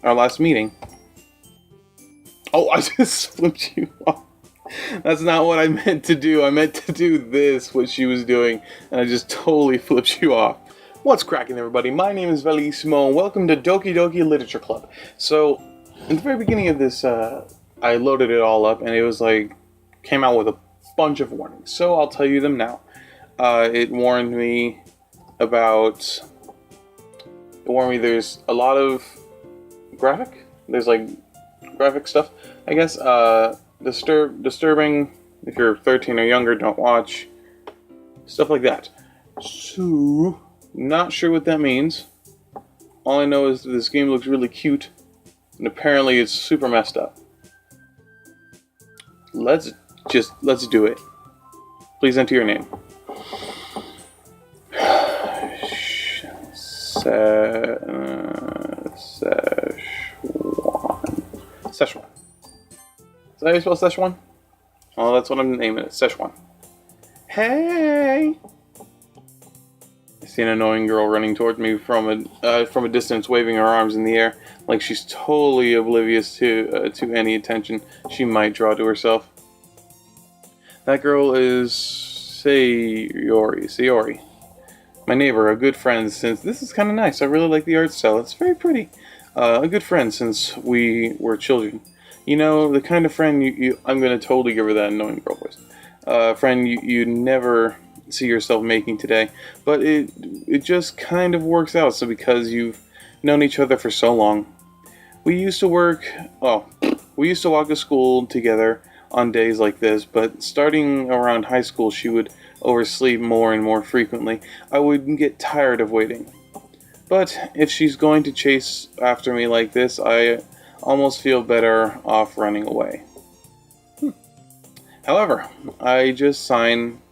our last meeting. Oh, I just flipped you off. That's not what I meant to do. I meant to do this, what she was doing, and I just totally flipped you off. What's cracking, everybody? My name is Velaicimo, and welcome to Doki Doki Literature Club. So, in the very beginning of this, I loaded it all up, and it was like, came out with a bunch of warnings. So I'll tell you them now. It warned me there's a lot of there's like graphic stuff, I guess. Disturbing, if you're 13 or younger, don't watch. Stuff like that. So, not sure what that means. All I know is that this game looks really cute, and apparently it's super messed up. Let's do it. Please enter your name. Szechuan. Is that how you spell Szechuan? Oh, that's what I'm naming it. Szechuan. Hey! I see an annoying girl running towards me from a distance, waving her arms in the air, like she's totally oblivious to any attention she might draw to herself. That girl is Sayori. My neighbor, a good friend since... This is kind of nice. I really like the art style. It's very pretty. A good friend since we were children. You know, the kind of friend I'm going to totally give her that annoying girl voice. Friend you never see yourself making today. But it just kind of works out. So because you've known each other for so long. We used to walk to school together on days like this. But starting around high school, she would oversleep more and more frequently. I would get tired of waiting. But if she's going to chase after me like this, I almost feel better off running away. However, I just sign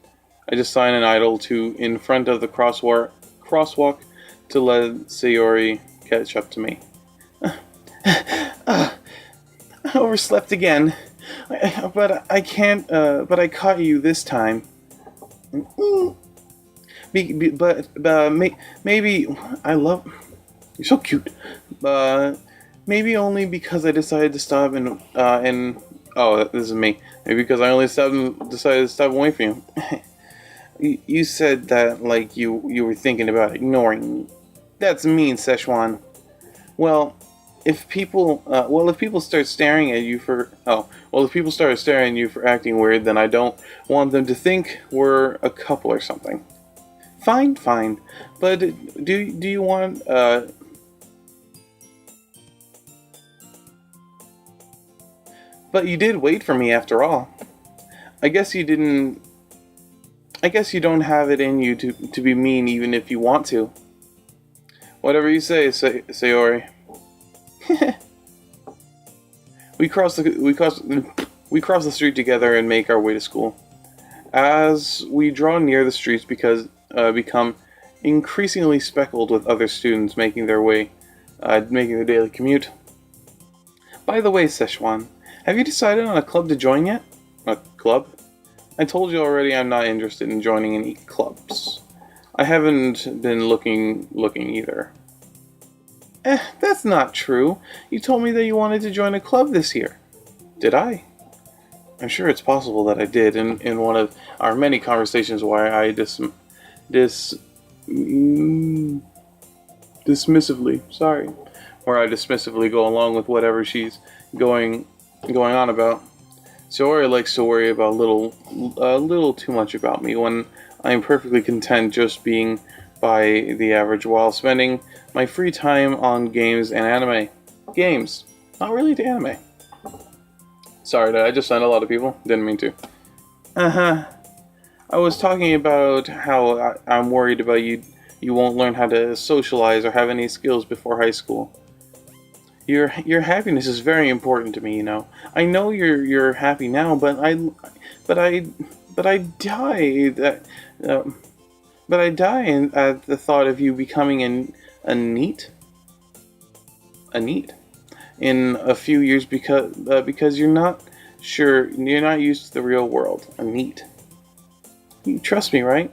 an idle in front of the crosswalk to let Sayori catch up to me. I overslept again, but I can't. But I caught you this time. Maybe I love. You're so cute. Maybe only because I decided to stop and oh, this is me. Maybe because I only decided to stop away from you. You said that like you were thinking about ignoring me. That's mean, Szechuan. Well, if people start staring at you for acting weird, then I don't want them to think we're a couple or something. Fine. But do you want But you did wait for me after all. I guess you don't have it in you to be mean even if you want to. Whatever you say, Sayori. We cross the street together and make our way to school. As we draw near the streets become increasingly speckled with other students making their daily commute. By the way, Szechuan, have you decided on a club to join yet? A club? I told you already I'm not interested in joining any clubs. I haven't been looking either. That's not true. You told me that you wanted to join a club this year. Did I? I'm sure it's possible that I did in one of our many conversations where I dismissively go along with whatever she's going on about. Sayori likes to worry about a little too much about me when I am perfectly content just being by the average while spending my free time on games and anime. Games, not really to anime. Sorry, did I just send a lot of people? Didn't mean to. I was talking about how I'm worried about you won't learn how to socialize or have any skills before high school. Your happiness is very important to me, you know. I know you're happy now, but I die at the thought of you becoming a neat in a few years because you're not used to the real world. A neat. You trust me, right?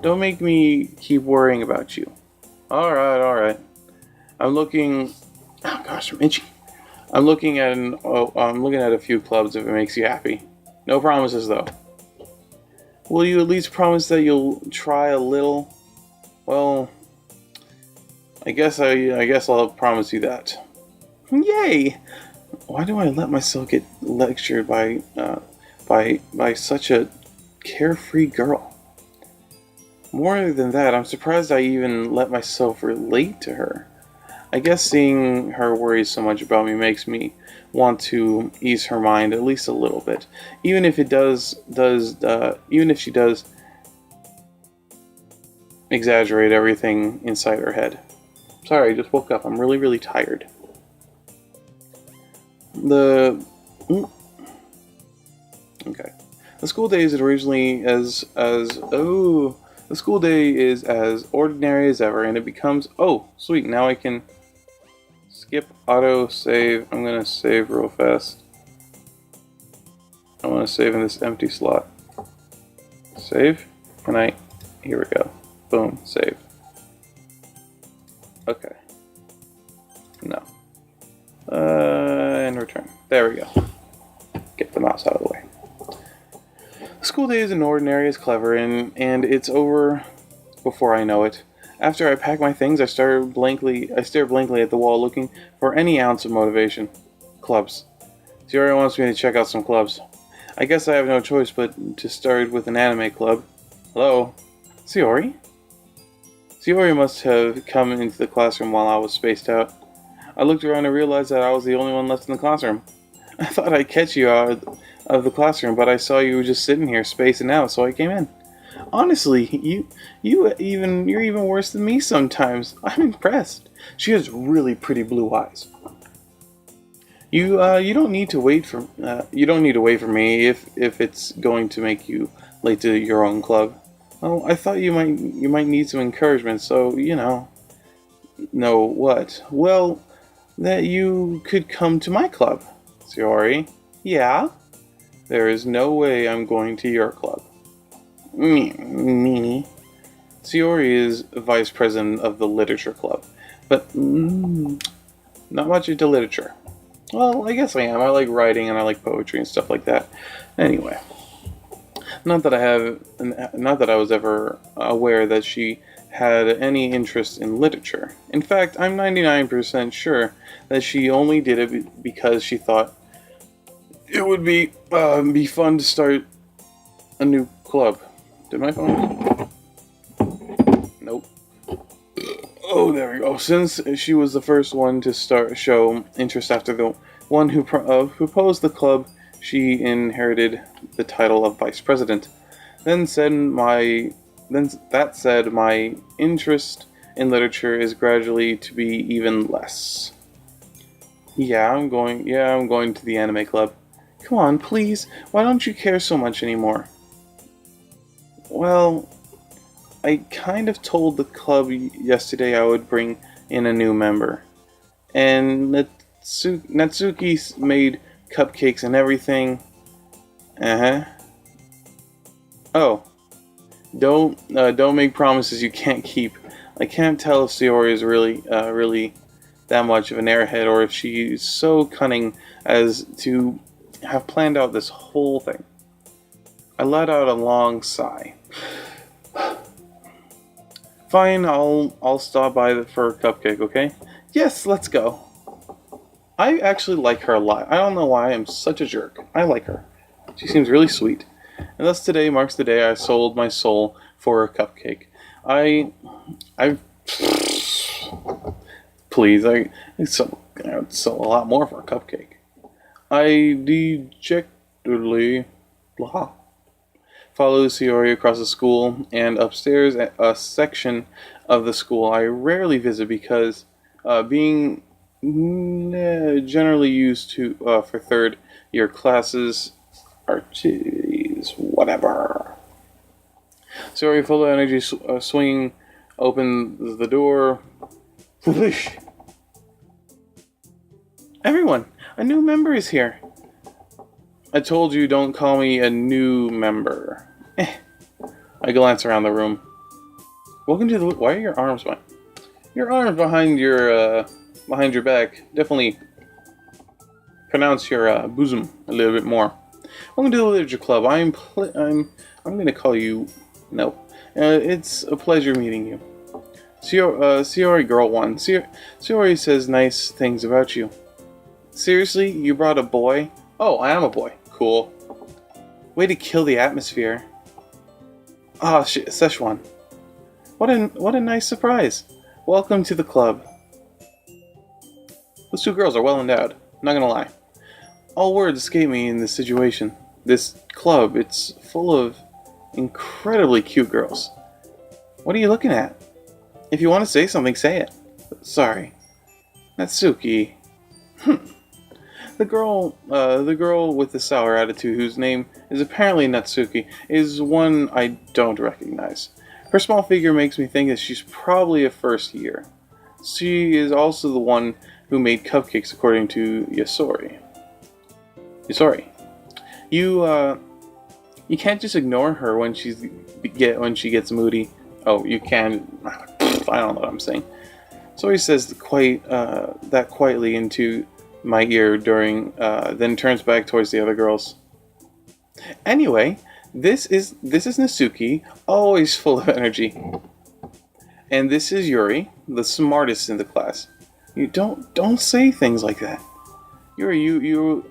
Don't make me keep worrying about you. All right. I'm Oh gosh, I'm itchy. I'm looking at a few clubs if it makes you happy. No promises though. Will you at least promise that you'll try a little? Well, I guess I'll promise you that. Yay! Why do I let myself get lectured by such a carefree girl? More than that, I'm surprised I even let myself relate to her. I guess seeing her worry so much about me makes me want to ease her mind at least a little bit, even if even if she does exaggerate everything inside her head. Sorry, I just woke up. I'm really, really tired. The okay. The school day is originally the school day is as ordinary as ever, and it becomes sweet. Now I can skip auto save. I'm gonna save real fast. I want to save in this empty slot. Save. Here we go. Boom. Save. Okay. No. And return. There we go. Get the mouse out of the way. School day isn't ordinary, it's clever, and it's over before I know it. After I pack my things, I stare blankly at the wall, looking for any ounce of motivation. Clubs. Shiori wants me to check out some clubs. I guess I have no choice but to start with an anime club. Hello? Shiori? Shiori must have come into the classroom while I was spaced out. I looked around and realized that I was the only one left in the classroom. I thought I'd catch you out of the classroom, but I saw you were just sitting here spacing out, so I came in. Honestly, you're even worse than me sometimes. I'm impressed. She has really pretty blue eyes. You don't need to wait for me if it's going to make you late to your own club. Oh, I thought you might need some encouragement, so know what? Well, that you could come to my club. Shiori. Yeah? There is no way I'm going to your club. Me. Shiori is vice president of the literature club, but not much into literature. Well, I guess I am. I like writing and I like poetry and stuff like that. Anyway, not that I was ever aware that she had any interest in literature. In fact, I'm 99% sure that she only did it because she thought it would be fun to start a new club. Did my phone? Nope. Oh, there we go. Since she was the first one to show interest after the one who proposed the club, she inherited the title of vice president. That said, my interest in literature is gradually to be even less. Yeah, I'm going to the anime club. Come on, please. Why don't you care so much anymore? Well, I kind of told the club yesterday I would bring in a new member. And Natsuki made cupcakes and everything. Oh. Don't make promises you can't keep. I can't tell if Shiori is really that much of an airhead, or if she's so cunning as to have planned out this whole thing. I let out a long sigh. Fine, I'll stop by for a cupcake, okay? Yes, let's go. I actually like her a lot. I don't know why I'm such a jerk. I like her. She seems really sweet. And thus today marks the day I sold my soul for a cupcake. I'd sell a lot more for a cupcake. I dejectedly follow Shiori across the school and upstairs at a section of the school I rarely visit because being generally used to for third year classes, activities, whatever. Shiori, full of energy, swinging open the door. Everyone, a new member is here. I told you, don't call me a new member. I glance around the room. Welcome to the... Why are your arms behind... Your arms behind your behind your back. Definitely pronounce your bosom a little bit more. Welcome to the Literature Club. I'm going to call you. No, it's a pleasure meeting you. Siori Girl 1. Siori says nice things about you. Seriously, you brought a boy? Oh, I am a boy. Cool. Way to kill the atmosphere. Ah, Szechuan. What a nice surprise. Welcome to the club. Those two girls are well endowed. Not gonna lie. All words escape me in this situation. This club, it's full of incredibly cute girls. What are you looking at? If you want to say something, say it. Sorry. Natsuki. The girl with the sour attitude, whose name is apparently Natsuki, is one I don't recognize. Her small figure makes me think that she's probably a first year. She is also the one who made cupcakes, according to Yasori. You can't just ignore her when she gets moody. Oh, you can. I don't know what I'm saying. Sori says that quietly into my ear then turns back towards the other girls. Anyway, this is Natsuki, always full of energy. And this is Yuri, the smartest in the class. You don't say things like that. Yuri, you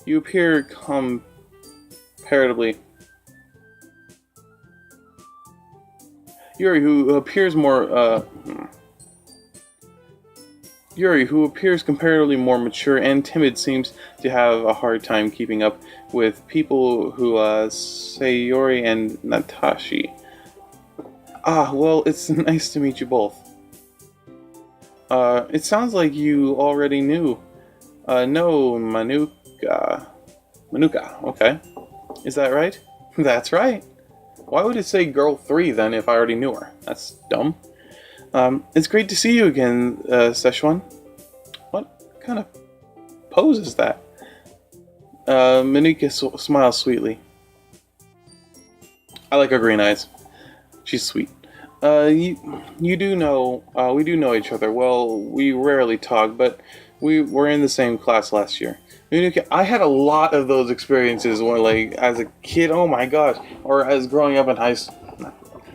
appear comparatively. Yuri, who appears comparatively more mature and timid, seems to have a hard time keeping up with people who say Yuri and Natashi. Ah, well, it's nice to meet you both. It sounds like you already knew. No, Manuka, okay. Is that right? That's right. Why would it say girl 3 then if I already knew her? That's dumb. It's great to see you again, Szechuan. What kind of pose is that? Manuka smiles sweetly. I like her green eyes. She's sweet. You do know, we do know each other. Well, we rarely talk, but we were in the same class last year. I had a lot of those experiences when, like, as a kid, oh my gosh, or as growing up in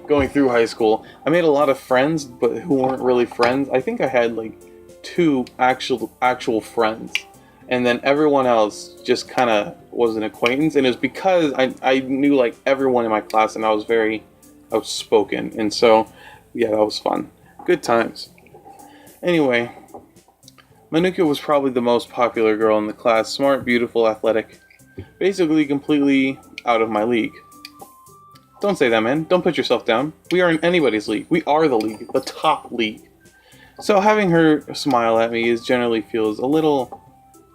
going through high school. I made a lot of friends, but who weren't really friends. I think I had, like, 2 actual friends. And then everyone else just kind of was an acquaintance. And it was because I knew, like, everyone in my class, and I was very outspoken. And so, yeah, that was fun. Good times. Anyway, Manuka was probably the most popular girl in the class. Smart, beautiful, athletic. Basically completely out of my league. Don't say that, man. Don't put yourself down. We aren't anybody's league. We are the league. The top league. So having her smile at me generally feels a little...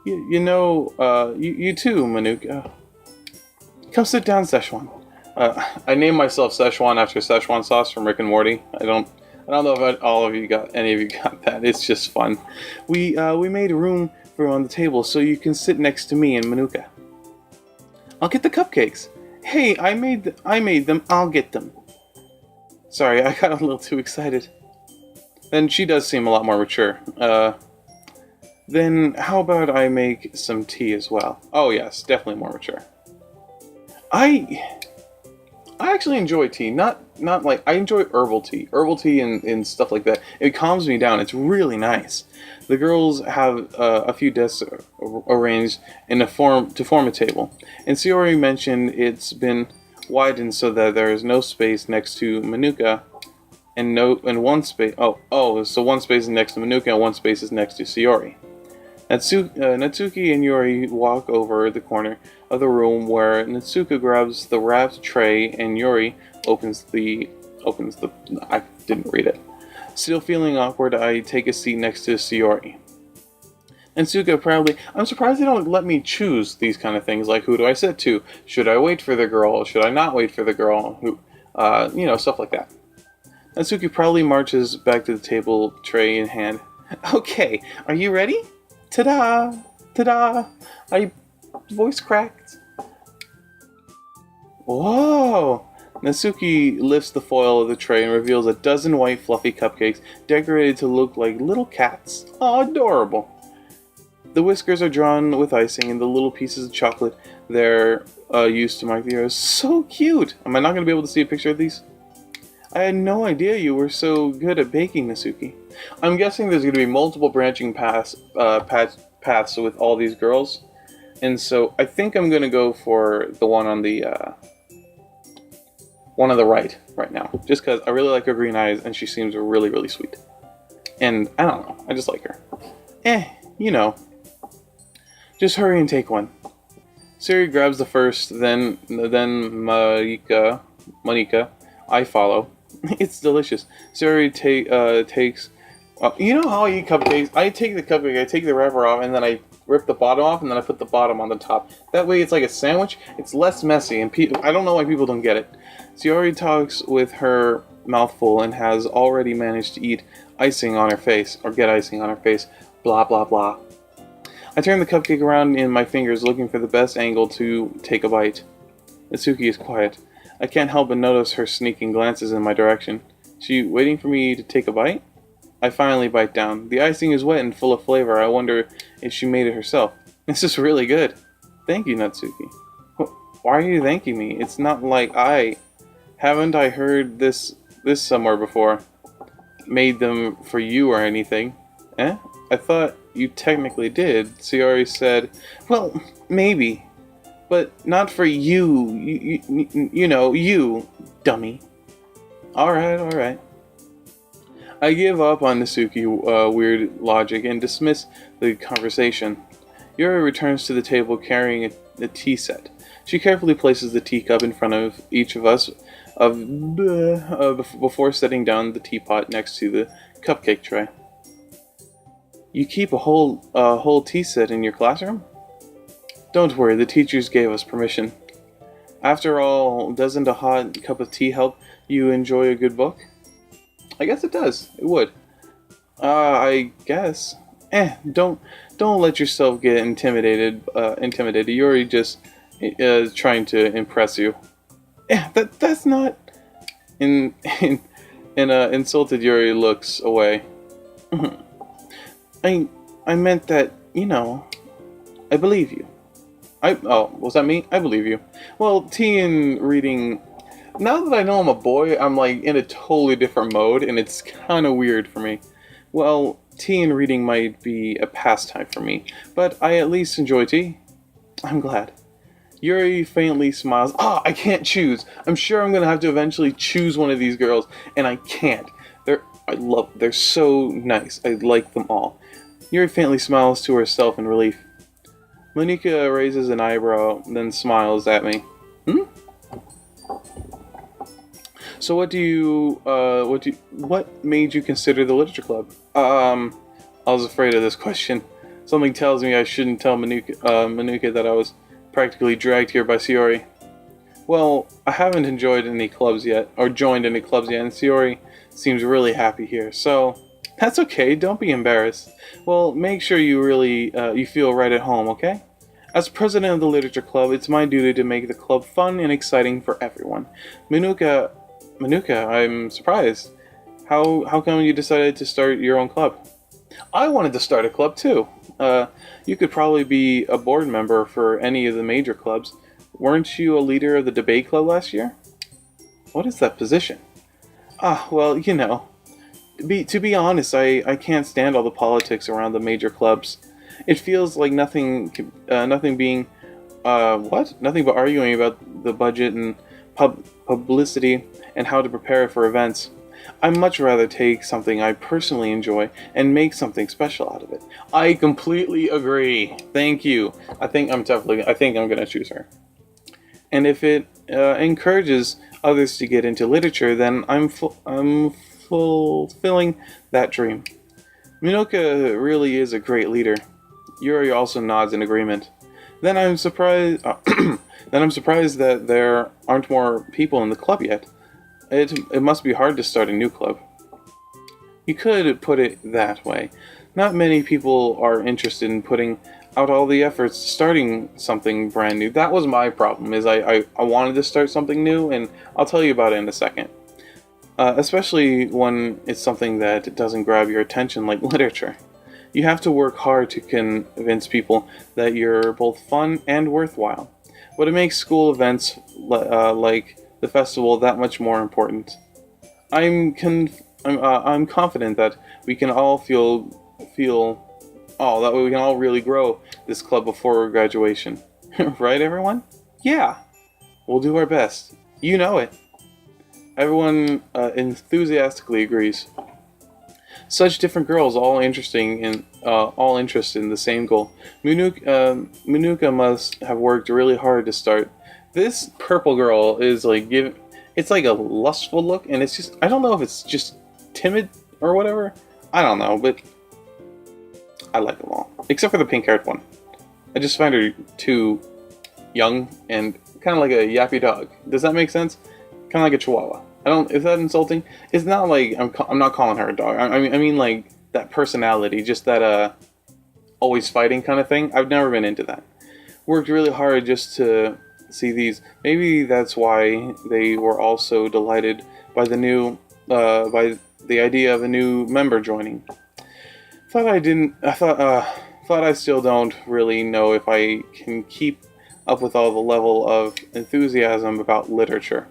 You too, Manuka. Come sit down, Szechuan. I named myself Szechuan after Szechuan sauce from Rick and Morty. I don't know if any of you got that. It's just fun. We made a room for on the table so you can sit next to me and Manuka. I'll get the cupcakes. Hey, I made them. I'll get them. Sorry, I got a little too excited. Then she does seem a lot more mature. Then how about I make some tea as well? Oh yes, definitely more mature. I actually enjoy tea. Not like I enjoy herbal tea and stuff like that. It calms me down. It's really nice. The girls have a few desks arranged to form a table, and Siori mentioned it's been widened so that there is no space next to Manuka, and one space. So one space is next to Manuka and one space is next to Siori. Natsuki and Yuri walk over the corner of the room where Natsuka grabs the wrapped tray and Yuri opens the... I didn't read it. Still feeling awkward, I take a seat next to Siori. Natsuka proudly... I'm surprised they don't let me choose these kind of things, like who do I sit to? Should I wait for the girl? Should I not wait for the girl? Stuff like that. Natsuki proudly marches back to the table, tray in hand. Okay, are you ready? Ta-da! Ta-da! Voice cracked. Whoa! Natsuki lifts the foil of the tray and reveals a dozen white fluffy cupcakes decorated to look like little cats. Oh, adorable. The whiskers are drawn with icing and the little pieces of chocolate they're used to mark the arrows. So cute! Am I not going to be able to see a picture of these? I had no idea you were so good at baking, Natsuki. I'm guessing there's going to be multiple branching paths with all these girls. And so I think I'm going to go for the one on the right now. Just because I really like her green eyes and she seems really, really sweet. And I don't know, I just like her. You know. Just hurry and take one. Siri grabs the first, then Monika. I follow. It's delicious. Siri takes. You know how I eat cupcakes? I take the cupcake, I take the wrapper off, and then I rip the bottom off, and then I put the bottom on the top. That way, it's like a sandwich. It's less messy, and I don't know why people don't get it. Siri talks with her mouth full and has already managed to eat icing on her face, or get icing on her face. Blah blah blah. I turn the cupcake around in my fingers, looking for the best angle to take a bite. Natsuki is quiet. I can't help but notice her sneaking glances in my direction. She waiting for me to take a bite? I finally bite down. The icing is wet and full of flavor. I wonder if she made it herself. This is really good. Thank you, Natsuki. Why are you thanking me? It's not like haven't I heard this somewhere before? Made them for you or anything? Eh? I thought you technically did. Sayori said, well, maybe. But not for you. You know, you, dummy. Alright. I give up on Natsuki weird logic and dismiss the conversation. Yuri returns to the table carrying a tea set. She carefully places the teacup in front of each of us before setting down the teapot next to the cupcake tray. You keep a whole tea set in your classroom? Don't worry, the teachers gave us permission. After all, doesn't a hot cup of tea help you enjoy a good book? I guess it does. It would. I guess. Don't let yourself get intimidated. Yuri just trying to impress you. That's not. Insulted Yuri looks away. I meant that, I believe you. Was that me? I believe you. Well, tea and reading. Now that I know I'm a boy, I'm like in a totally different mode, and it's kind of weird for me. Well, tea and reading might be a pastime for me, but I at least enjoy tea. I'm glad. Yuri faintly smiles. I can't choose. I'm sure I'm gonna have to eventually choose one of these girls, and I can't. They're so nice. I like them all. Yuri faintly smiles to herself in relief. Monika raises an eyebrow, then smiles at me. So what made you consider the literature club? I was afraid of this question. Something tells me I shouldn't tell Monika that I was practically dragged here by Sayori. Well, I haven't joined any clubs yet, and Sayori seems really happy here, so that's okay, don't be embarrassed. Well, make sure you really, you feel right at home, okay? As president of the literature club, it's my duty to make the club fun and exciting for everyone. Manuka, I'm surprised. How come you decided to start your own club? I wanted to start a club too. You could probably be a board member for any of the major clubs. Weren't you a leader of the debate club last year? What is that position? Well, to be honest, I can't stand all the politics around the major clubs. It feels like nothing but arguing about the budget and publicity and how to prepare for events. I'd much rather take something I personally enjoy and make something special out of it. I completely agree. Thank you. I think I'm gonna choose her. And if it encourages others to get into literature, then I'm fulfilling that dream. Minoka really is a great leader. Yuri also nods in agreement. Then I'm surprised. That there aren't more people in the club yet. It must be hard to start a new club. You could put it that way. Not many people are interested in putting out all the efforts starting something brand new. That was my problem, is I wanted to start something new, and I'll tell you about it in a second. Especially when it's something that doesn't grab your attention like literature. You have to work hard to convince people that you're both fun and worthwhile. But it makes school events like the festival that much more important. I'm confident that we can all feel that way we can all really grow this club before graduation. Right, everyone? Yeah, we'll do our best. You know it. Everyone enthusiastically agrees. Such different girls, all interested in the same goal. Manuka must have worked really hard to start. This purple girl is like it's like a lustful look, and it's just I don't know if it's just timid or whatever. I don't know, but I like them all except for the pink-haired one. I just find her too young and kind of like a yappy dog. Does that make sense? Kind of like a chihuahua. I don't. Is that insulting? It's not like I'm not calling her a dog. I mean like that personality, just that always fighting kind of thing. I've never been into that. Worked really hard just to see these. Maybe that's why they were all so delighted by by the idea of a new member joining. Thought I didn't. Thought I still don't really know if I can keep up with all the level of enthusiasm about literature.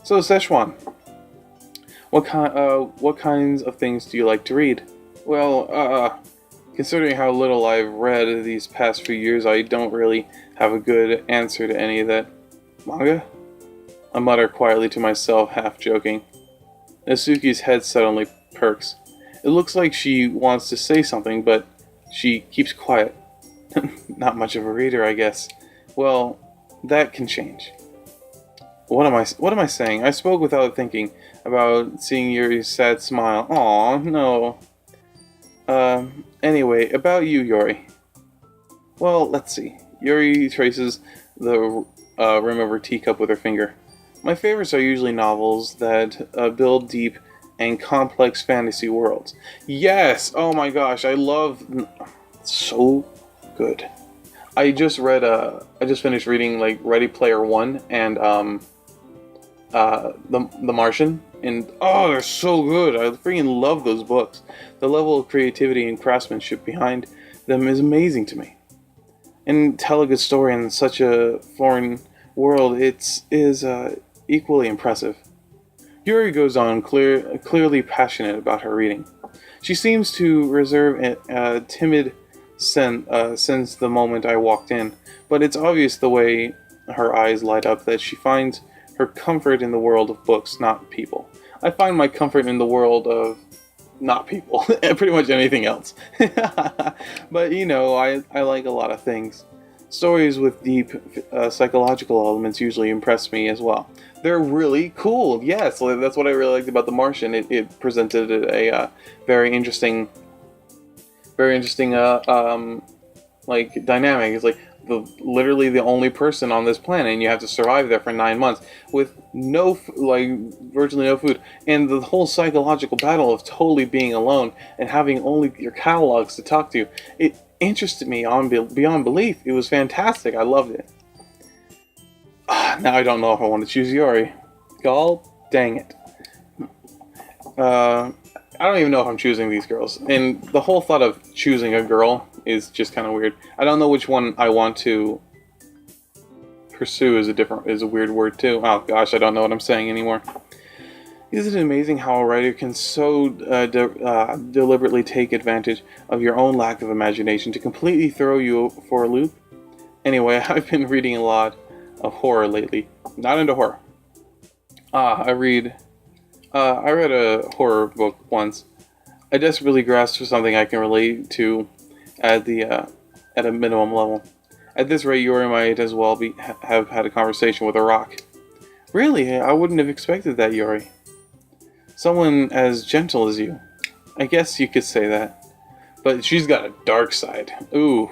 So Szechuan, what kinds of things do you like to read? Well, considering how little I've read these past few years, I don't really have a good answer to any of that. Manga? I mutter quietly to myself, half joking. Nasuki's head suddenly perks. It looks like she wants to say something, but she keeps quiet. Not much of a reader, I guess. Well, that can change. What am I saying? I spoke without thinking about seeing Yuri's sad smile. Aw, no. Anyway, about you, Yuri. Well, let's see. Yuri traces the rim of her teacup with her finger. My favorites are usually novels that build deep and complex fantasy worlds. Yes! Oh my gosh, I love... So good. I just finished reading, like, Ready Player One and, the Martian, and oh, they're so good. I freaking love those books. The level of creativity and craftsmanship behind them is amazing to me. And tell a good story in such a foreign world, is equally impressive. Yuri goes on, clearly passionate about her reading. She seems to reserve a timid since the moment I walked in, but it's obvious the way her eyes light up that she finds her comfort in the world of books, not people. I find my comfort in the world of not people, and pretty much anything else. But I like a lot of things. Stories with deep psychological elements usually impress me as well. They're really cool. Yes, that's what I really liked about The Martian. It presented a very interesting like dynamic. It's like literally the only person on this planet, and you have to survive there for 9 months with virtually no food, and the whole psychological battle of totally being alone and having only your catalogs to talk to. It interested me beyond belief. It was fantastic. I loved it. Now I don't know if I want to choose Yuri. God dang it. I don't even know if I'm choosing these girls. And the whole thought of choosing a girl is just kind of weird. I don't know which one I want to pursue is a weird word too. Oh gosh, I don't know what I'm saying anymore. Isn't it amazing how a writer can so deliberately take advantage of your own lack of imagination to completely throw you for a loop? Anyway, I've been reading a lot of horror lately. Not into horror. I read I read a horror book once. I desperately grasped for something I can relate to at a minimum level. At this rate, Yuri might as well have had a conversation with a rock. Really, I wouldn't have expected that, Yuri. Someone as gentle as you. I guess you could say that. But she's got a dark side. Ooh.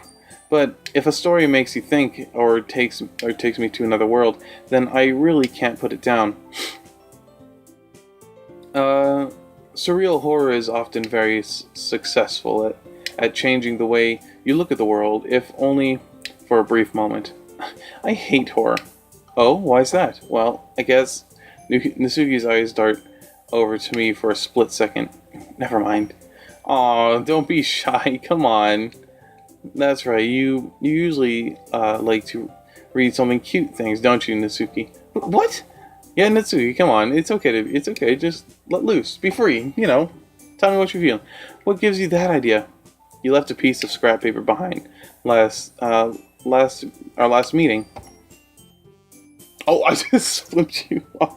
But if a story makes you think or takes me to another world, then I really can't put it down. Surreal horror is often very successful at changing the way you look at the world, if only for a brief moment. I hate horror. Oh, why's that? Well, I guess Nasuki's eyes dart over to me for a split second. Never mind. Aw, don't be shy. Come on. That's right. You usually like to read something cute things, don't you, Nasuki? What? Yeah, Natsuki, come on. It's okay. Just let loose. Be free. Tell me what you feel. What gives you that idea? You left a piece of scrap paper behind our last meeting. Oh, I just flipped you off.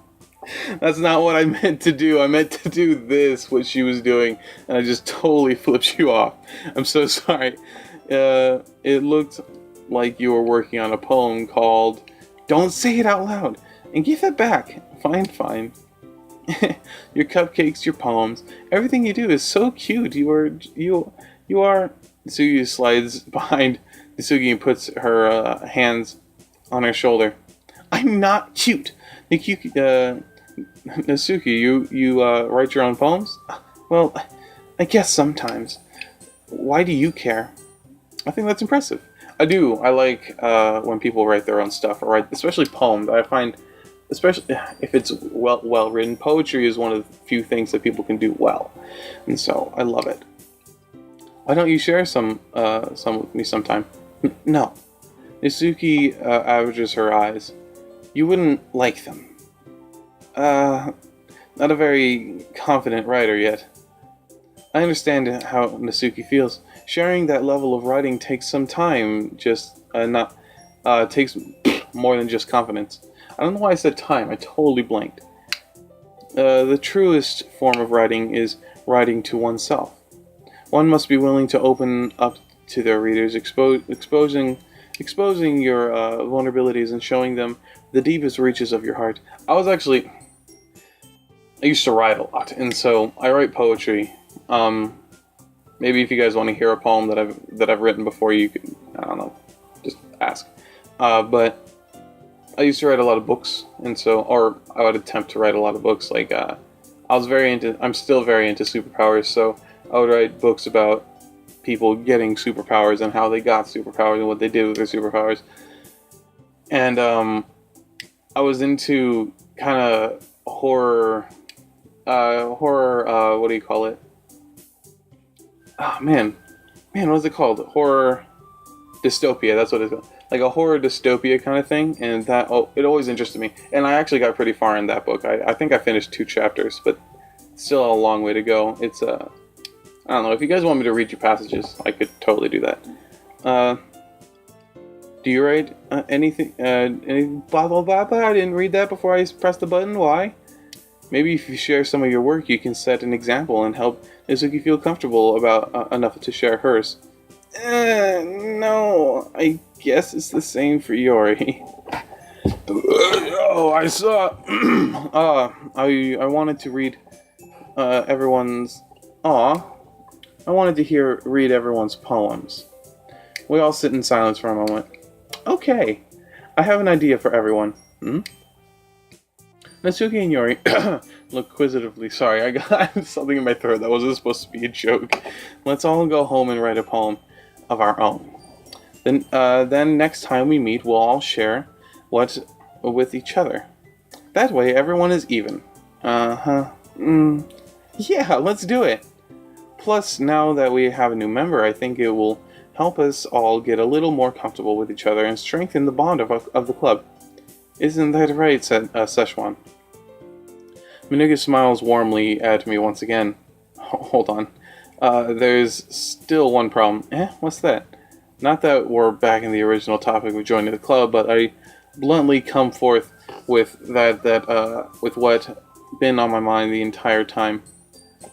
That's not what I meant to do. I meant to do this, what she was doing, and I just totally flipped you off. I'm so sorry. It looked like you were working on a poem called "Don't Say It Out Loud," and give that back. Fine. Your cupcakes, your poems, everything you do is so cute. You are. Nasuki slides behind Nasuki and puts her hands on her shoulder. I'm not cute. Nasuki, you write your own poems? Well, I guess sometimes. Why do you care? I think that's impressive. I do. I like when people write their own stuff, or write, especially poems. I find, especially if it's well written, poetry is one of the few things that people can do well, and so I love it. Why don't you share some with me sometime? No. Nasuki averages her eyes. You wouldn't like them. Not a very confident writer yet. I understand how Nasuki feels. Sharing that level of writing takes some time, takes more than just confidence. I don't know why I said time, I totally blanked. The truest form of writing is writing to oneself. One must be willing to open up to their readers, exposing your vulnerabilities and showing them the deepest reaches of your heart. I used to write a lot, and so I write poetry. Maybe if you guys want to hear a poem that I've written before, you could, I don't know, just ask. But I used to write a lot of books, and so, or I would attempt to write a lot of books. Like I'm still very into superpowers, so I would write books about people getting superpowers and how they got superpowers and what they did with their superpowers. And I was into kind of horror. What do you call it? Oh man, what's it called? Horror dystopia. That's what it's called. Like a horror dystopia kind of thing, and it always interested me. And I actually got pretty far in that book. I think I finished 2 chapters, but still a long way to go. It's I don't know. If you guys want me to read you passages, I could totally do that. Do you write anything? Blah blah blah blah. I didn't read that before I pressed the button. Why? Maybe if you share some of your work, you can set an example and help Izuki feel comfortable about enough to share hers. No, I guess it's the same for Yori. I saw. I wanted to read everyone's. I wanted to read everyone's poems. We all sit in silence for a moment. Okay, I have an idea for everyone. Natsuki and Yori look inquisitively. Sorry, I got something in my throat that wasn't supposed to be a joke. Let's all go home and write a poem of our own. Then next time we meet, we'll all share what's with each other. That way, everyone is even. Yeah, let's do it. Plus, now that we have a new member, I think it will help us all get a little more comfortable with each other and strengthen the bond of the club. Isn't that right, said Szechuan. Minuga smiles warmly at me once again. Hold on. There's still one problem. What's that? Not that we're back in the original topic of joining the club, but I bluntly come forth with with what been on my mind the entire time.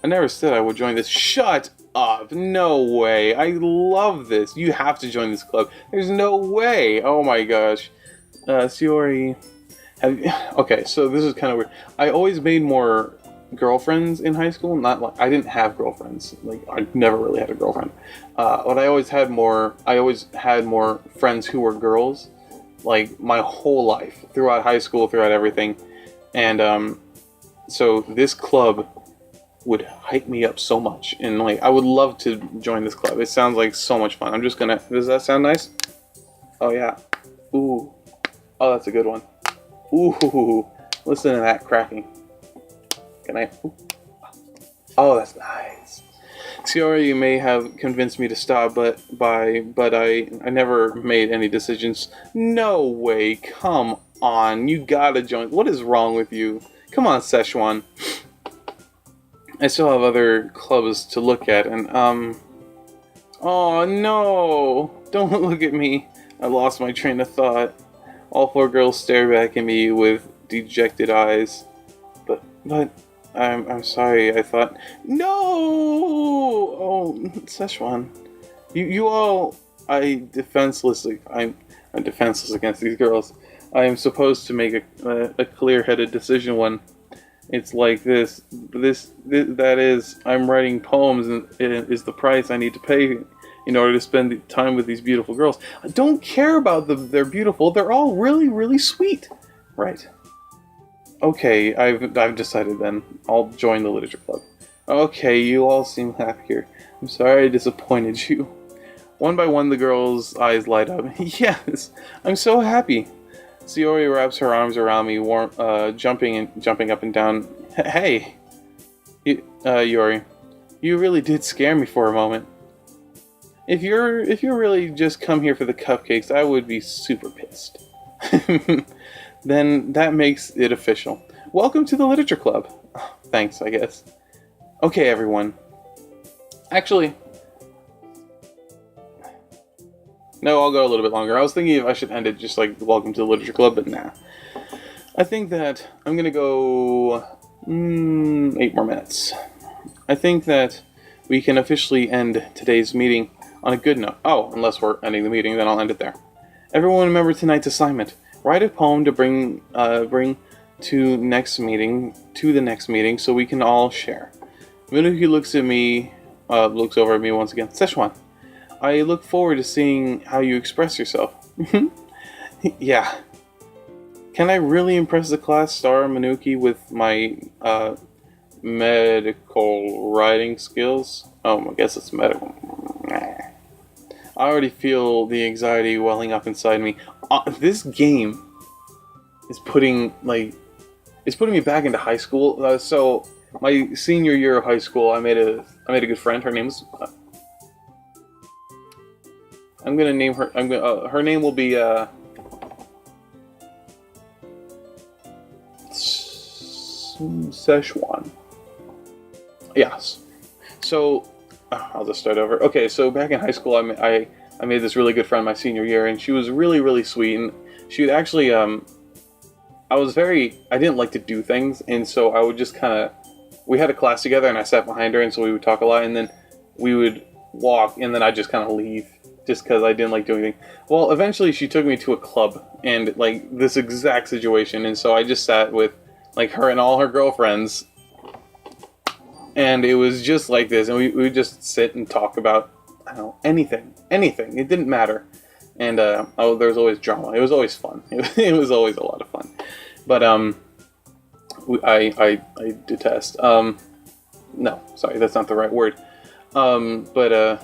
I never said I would join this. Shut up! No way! I love this. You have to join this club. There's no way! Oh my gosh. Shiori, okay, so this is kind of weird. I always made more girlfriends in high school. Not like I didn't have girlfriends. Like I never really had a girlfriend. But I always had more friends who were girls. Like my whole life, throughout high school, throughout everything, and so this club would hype me up so much, and like I would love to join this club. It sounds like so much fun. I'm just gonna. Does that sound nice? Oh yeah. Ooh. Oh, that's a good one. Ooh. Listen to that cracking. Can I? Ooh. Oh, that's nice. Ciora, you may have convinced me to stop, but I never made any decisions. No way. Come on. You gotta join. What is wrong with you? Come on, Szechuan. I still have other clubs to look at, and oh no! Don't look at me. I lost my train of thought. All four girls stare back at me with dejected eyes. But I'm sorry. I thought no. Oh, Szechuan, you all. I'm defenseless against these girls. I am supposed to make a clear-headed decision when it's like this. That is, I'm writing poems, and it is the price I need to pay in order to spend time with these beautiful girls. I don't care about them. They're beautiful. They're all really, really sweet. Right. Okay, I've decided then. I'll join the literature club. Okay, you all seem happier. I'm sorry I disappointed you. One by one, the girls' eyes light up. Yes, I'm so happy. Ciori wraps her arms around me, jumping up and down. Hey, Yori, you really did scare me for a moment. If you're really just come here for the cupcakes, I would be super pissed. Then that makes it official. Welcome to the literature club. Thanks, I guess. Okay, everyone. Actually, no, I'll go a little bit longer. I was thinking if I should end it just like welcome to the literature club, but nah. I think that I'm gonna go 8 more minutes. I think that we can officially end today's meeting on a good note. Oh, unless we're ending the meeting, then I'll end it there. Everyone remember tonight's assignment. Write a poem to bring to the next meeting so we can all share. Minuki looks over at me once again. Szechuan, I look forward to seeing how you express yourself. Yeah. Can I really impress the class star Minuki with my medical writing skills? Oh, I guess it's medical. I already feel the anxiety welling up inside me. This game is putting me back into high school. So my senior year of high school, I made a good friend. Her name's I'm gonna name her. Her name will be Szechuan. Yes. So I'll just start over. Okay, so back in high school, I made this really good friend my senior year, and she was really, really sweet. And she would actually, I didn't like to do things, and so I would just we had a class together, and I sat behind her, and so we would talk a lot, and then we would walk, and then I'd just kind of leave, just because I didn't like doing anything. Well, eventually she took me to a club, and like this exact situation, and so I just sat with like her and all her girlfriends, and it was just like this, and we would just sit and talk about, I don't know, anything. It didn't matter. And there was always drama. It was always fun. It was always a lot of fun. But I detest. No, sorry, that's not the right word. But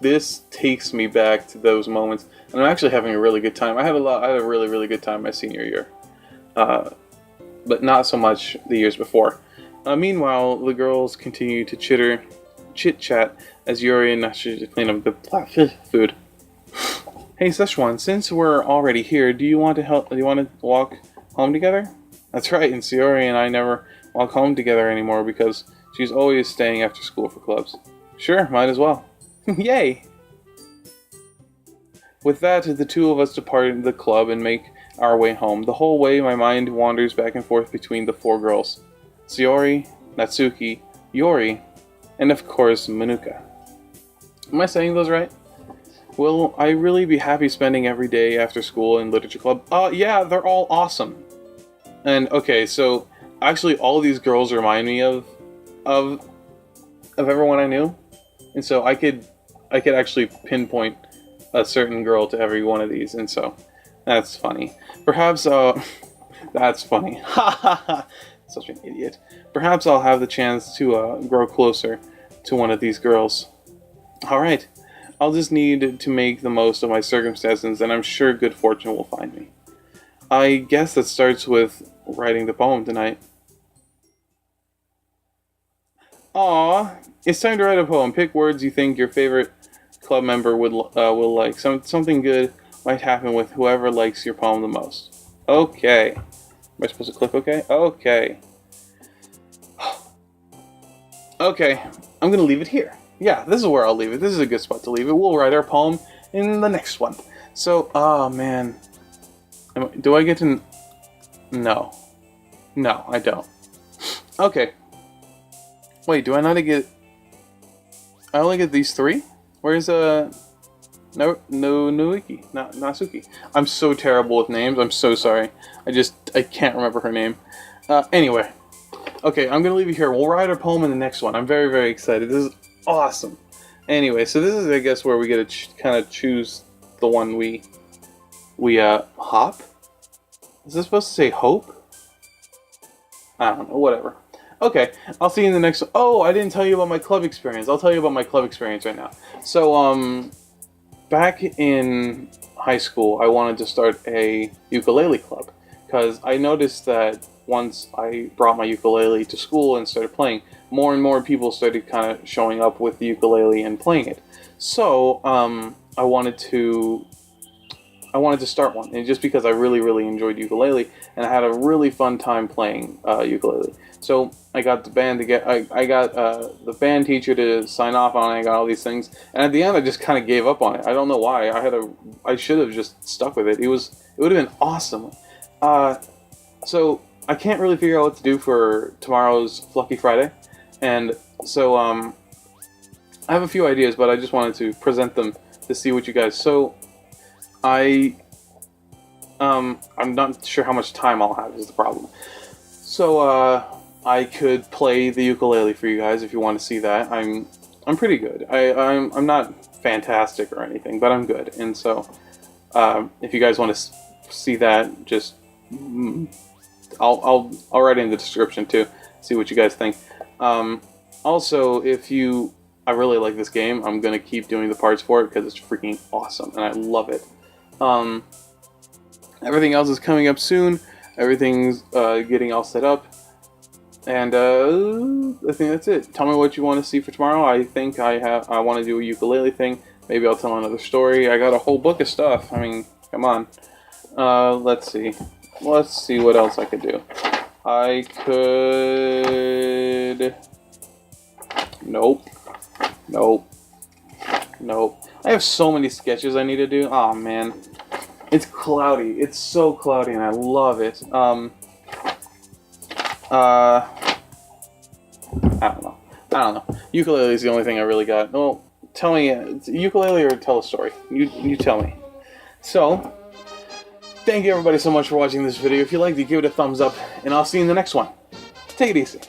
this takes me back to those moments, and I'm actually having a really good time. I had a really, really good time my senior year, but not so much the years before. Meanwhile, the girls continue to chit-chat as Yuri and Nashi clean up the food. Hey Szechuan, since we're already here, do you want to walk home together? That's right, and Sayori and I never walk home together anymore because she's always staying after school for clubs. Sure, might as well. Yay! With that, the two of us depart the club and make our way home. The whole way, my mind wanders back and forth between the four girls. Sayori, Natsuki, Yori, and of course, Manuka. Am I saying those right? Will I really be happy spending every day after school in literature club? Yeah, they're all awesome. And okay, so actually all of these girls remind me of everyone I knew. And so I could actually pinpoint a certain girl to every one of these, and so that's funny. Perhaps that's funny. Ha ha ha. Such an idiot. Perhaps I'll have the chance to grow closer to one of these girls. Alright, I'll just need to make the most of my circumstances, and I'm sure good fortune will find me. I guess that starts with writing the poem tonight. Aw, it's time to write a poem. Pick words you think your favorite club member will like. Something good might happen with whoever likes your poem the most. Okay. Am I supposed to click OK? Okay. Okay, I'm gonna leave it here. Yeah, this is where I'll leave it. This is a good spot to leave it. We'll write our poem in the next one. So, oh man. Do I get to... No. No, I don't. Okay. Wait, do I not get... I only get these 3? Where's, Nasuki. I'm so terrible with names. I'm so sorry. I can't remember her name. Anyway. Okay, I'm gonna leave it here. We'll write our poem in the next one. I'm very, very excited. This is awesome. Anyway, so this is, I guess, where we get to kind of choose the one we hop? Is this supposed to say hope? I don't know, whatever. Okay, I'll see you in the next one. Oh, I didn't tell you about my club experience. I'll tell you about my club experience right now. So, back in high school, I wanted to start a ukulele club. Because I noticed that once I brought my ukulele to school and started playing, more and more people started kind of showing up with the ukulele and playing it. So, I wanted to start one, and just because I really, really enjoyed ukulele, and I had a really fun time playing ukulele. So I got the band I got the band teacher to sign off on it. I got all these things, and at the end, I just kind of gave up on it. I don't know why. I should have just stuck with it. It would have been awesome. So I can't really figure out what to do for tomorrow's Flucky Friday, and so I have a few ideas, but I just wanted to present them to see what you guys. So I'm not sure how much time I'll have is the problem. So I could play the ukulele for you guys if you want to see that. I'm pretty good. I'm not fantastic or anything, but I'm good. And so if you guys want to see that, just I'll write it in the description too. See what you guys think. Also, I really like this game. I'm gonna keep doing the parts for it because it's freaking awesome and I love it. Everything else is coming up soon. Everything's getting all set up, and I think that's it. Tell me what you want to see for tomorrow. I think I want to do a ukulele thing. Maybe I'll tell another story. I got a whole book of stuff. I mean, come on. Let's see. Let's see what else I could do. I could. Nope. I have so many sketches I need to do. Oh man. It's cloudy. It's so cloudy and I love it. I don't know. Ukulele is the only thing I really got. Well, tell me, ukulele or tell a story? You tell me. So, thank you everybody so much for watching this video. If you liked it, give it a thumbs up, and I'll see you in the next one. Take it easy.